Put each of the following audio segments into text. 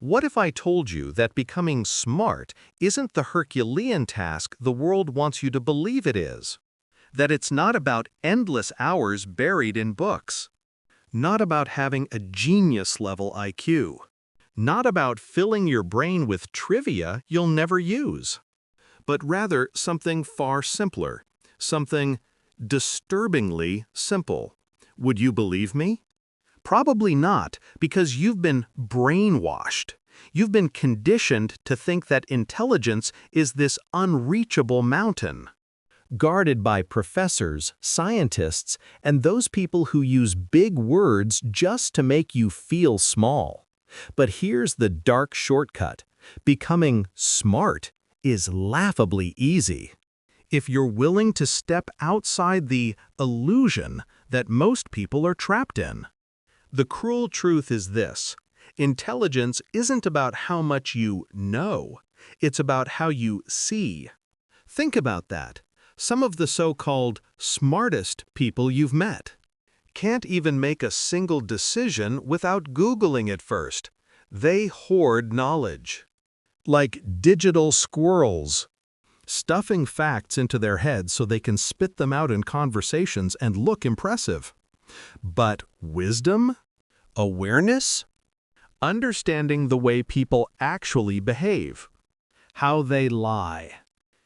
What if I told you that becoming smart isn't the Herculean task the world wants you to believe it is? That it's not about endless hours buried in books, not about having a genius-level IQ, not about filling your brain with trivia you'll never use, but rather something far simpler, something disturbingly simple. Would you believe me? Probably not, because you've been brainwashed. You've been conditioned to think that intelligence is this unreachable mountain, guarded by professors, scientists, and those people who use big words just to make you feel small. But here's the dark shortcut. Becoming smart is laughably easy. If you're willing to step outside the illusion that most people are trapped in. The cruel truth is this: intelligence isn't about how much you know, it's about how you see. Think about that. Some of the so-called smartest people you've met can't even make a single decision without Googling it first. They hoard knowledge. Like digital squirrels, stuffing facts into their heads so they can spit them out in conversations and look impressive. But wisdom? Awareness? Understanding the way people actually behave. How they lie.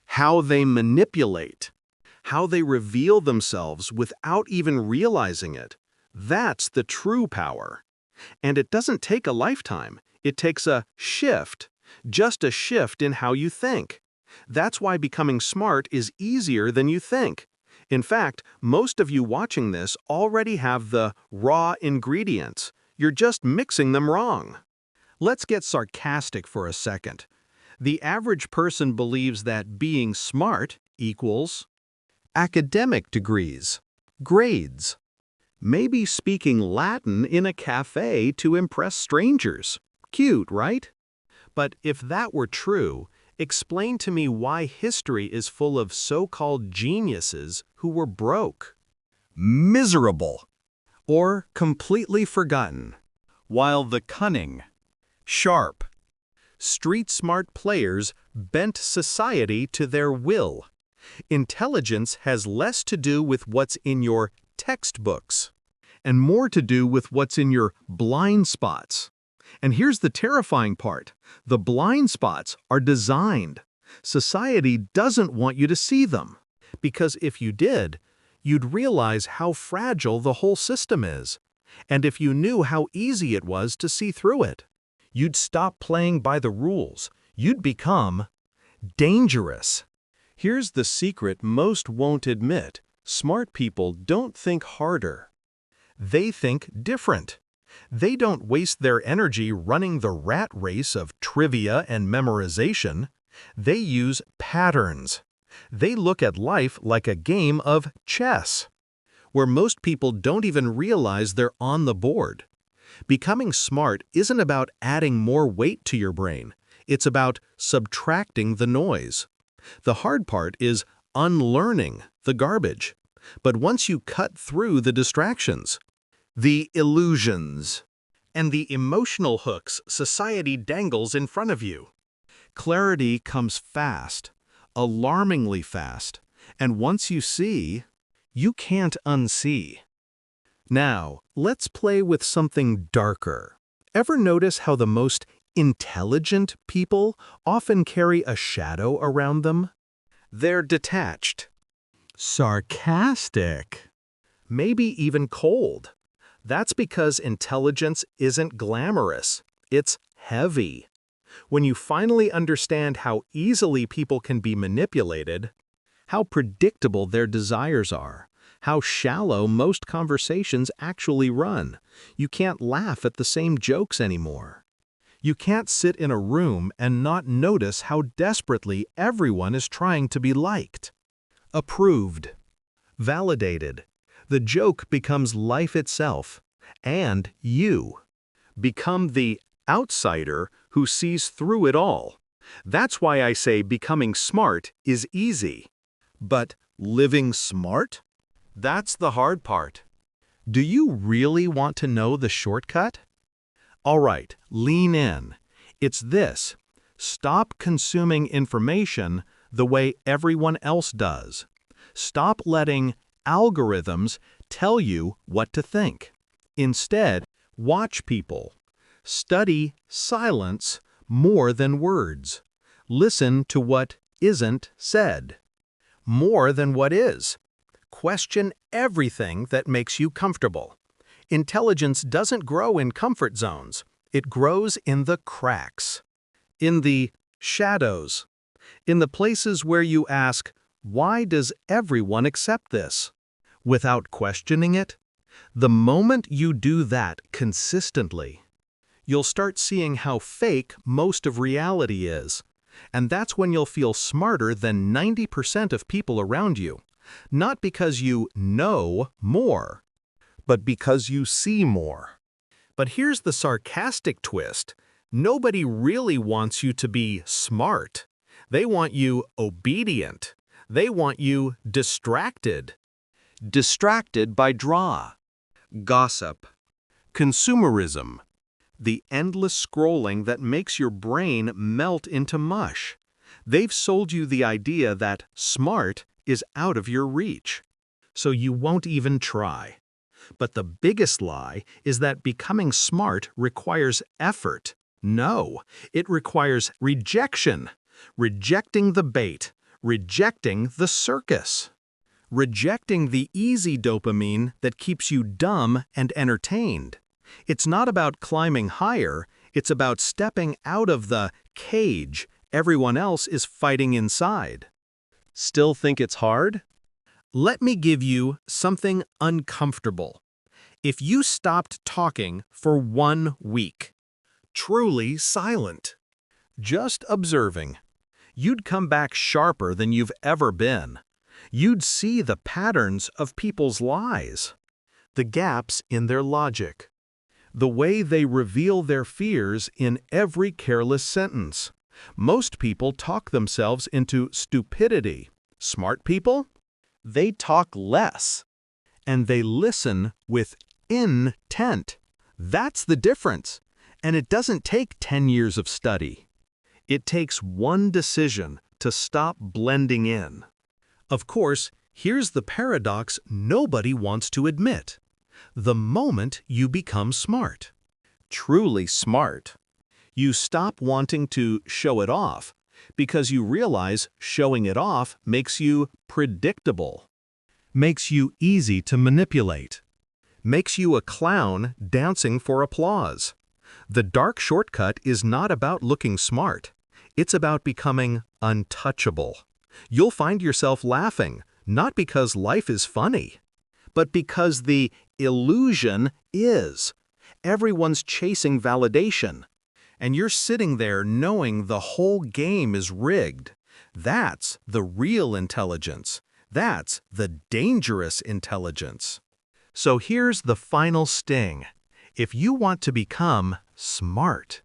How they manipulate. How they reveal themselves without even realizing it. That's the true power. And it doesn't take a lifetime. It takes a shift. Just a shift in how you think. That's why becoming smart is easier than you think. In fact, most of you watching this already have the raw ingredients. You're just mixing them wrong. Let's get sarcastic for a second. The average person believes that being smart equals academic degrees, grades, maybe speaking Latin in a cafe to impress strangers. Cute, right? But if that were true, explain to me why history is full of so-called geniuses who were broke, miserable, or completely forgotten, while the cunning, sharp, street-smart players bent society to their will. Intelligence has less to do with what's in your textbooks and more to do with what's in your blind spots. And here's the terrifying part. The blind spots are designed. Society doesn't want you to see them, because if you did, you'd realize how fragile the whole system is. And if you knew how easy it was to see through it, you'd stop playing by the rules. You'd become dangerous. Here's the secret most won't admit. Smart people don't think harder. They think different. They don't waste their energy running the rat race of trivia and memorization. They use patterns. They look at life like a game of chess, where most people don't even realize they're on the board. Becoming smart isn't about adding more weight to your brain. It's about subtracting the noise. The hard part is unlearning the garbage. But once you cut through the distractions, the illusions, and the emotional hooks society dangles in front of you, clarity comes fast, alarmingly fast, and once you see, you can't unsee. Now, let's play with something darker. Ever notice how the most intelligent people often carry a shadow around them? They're detached, sarcastic, maybe even cold. That's because intelligence isn't glamorous, it's heavy. When you finally understand how easily people can be manipulated, how predictable their desires are, how shallow most conversations actually run, you can't laugh at the same jokes anymore. You can't sit in a room and not notice how desperately everyone is trying to be liked, approved, validated. The joke becomes life itself, and you become the outsider who sees through it all. That's why I say becoming smart is easy. But living smart? That's the hard part. Do you really want to know the shortcut? All right, lean in. It's this: stop consuming information the way everyone else does. Stop letting algorithms tell you what to think. Instead, watch people. Study silence more than words. Listen to what isn't said more than what is. Question everything that makes you comfortable. Intelligence doesn't grow in comfort zones. It grows in the cracks, in the shadows, in the places where you ask, why does everyone accept this? Without questioning it. The moment you do that consistently, you'll start seeing how fake most of reality is. And that's when you'll feel smarter than 90% of people around you. Not because you know more, but because you see more. But here's the sarcastic twist. Nobody really wants you to be smart. They want you obedient. They want you distracted. Distracted by drama, gossip, consumerism, the endless scrolling that makes your brain melt into mush. They've sold you the idea that smart is out of your reach, so you won't even try. But the biggest lie is that becoming smart requires effort. No, it requires rejection. Rejecting the bait, rejecting the circus. Rejecting the easy dopamine that keeps you dumb and entertained. It's not about climbing higher, it's about stepping out of the cage everyone else is fighting inside. Still think it's hard? Let me give you something uncomfortable. If you stopped talking for 1 week, truly silent, just observing, you'd come back sharper than you've ever been. You'd see the patterns of people's lies, the gaps in their logic, the way they reveal their fears in every careless sentence. Most people talk themselves into stupidity. Smart people? They talk less, and they listen with intent. That's the difference, and it doesn't take 10 years of study. It takes one decision to stop blending in. Of course, here's the paradox nobody wants to admit. The moment you become smart, truly smart, you stop wanting to show it off because you realize showing it off makes you predictable, makes you easy to manipulate, makes you a clown dancing for applause. The dark shortcut is not about looking smart. It's about becoming untouchable. You'll find yourself laughing, not because life is funny, but because the illusion is. Everyone's chasing validation, and you're sitting there knowing the whole game is rigged. That's the real intelligence. That's the dangerous intelligence. So here's the final sting. If you want to become smart,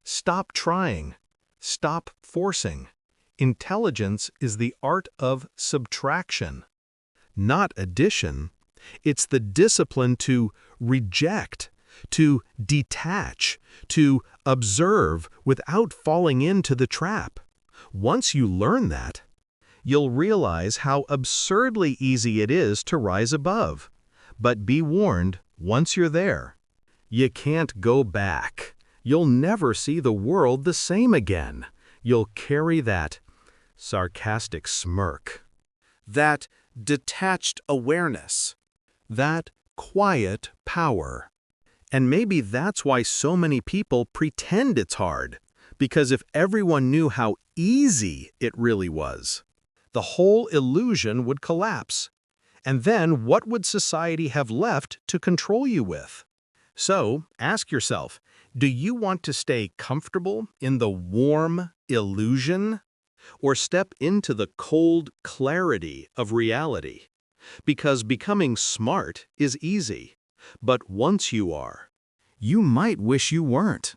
stop trying. Stop forcing. Intelligence is the art of subtraction, not addition. It's the discipline to reject, to detach, to observe without falling into the trap. Once you learn that, you'll realize how absurdly easy it is to rise above. But be warned, once you're there, you can't go back. You'll never see the world the same again. You'll carry that sarcastic smirk, that detached awareness, that quiet power. And maybe that's why so many people pretend it's hard, because if everyone knew how easy it really was, the whole illusion would collapse. And then what would society have left to control you with? So ask yourself, do you want to stay comfortable in the warm illusion, or step into the cold clarity of reality? Because becoming smart is easy, but once you are, you might wish you weren't.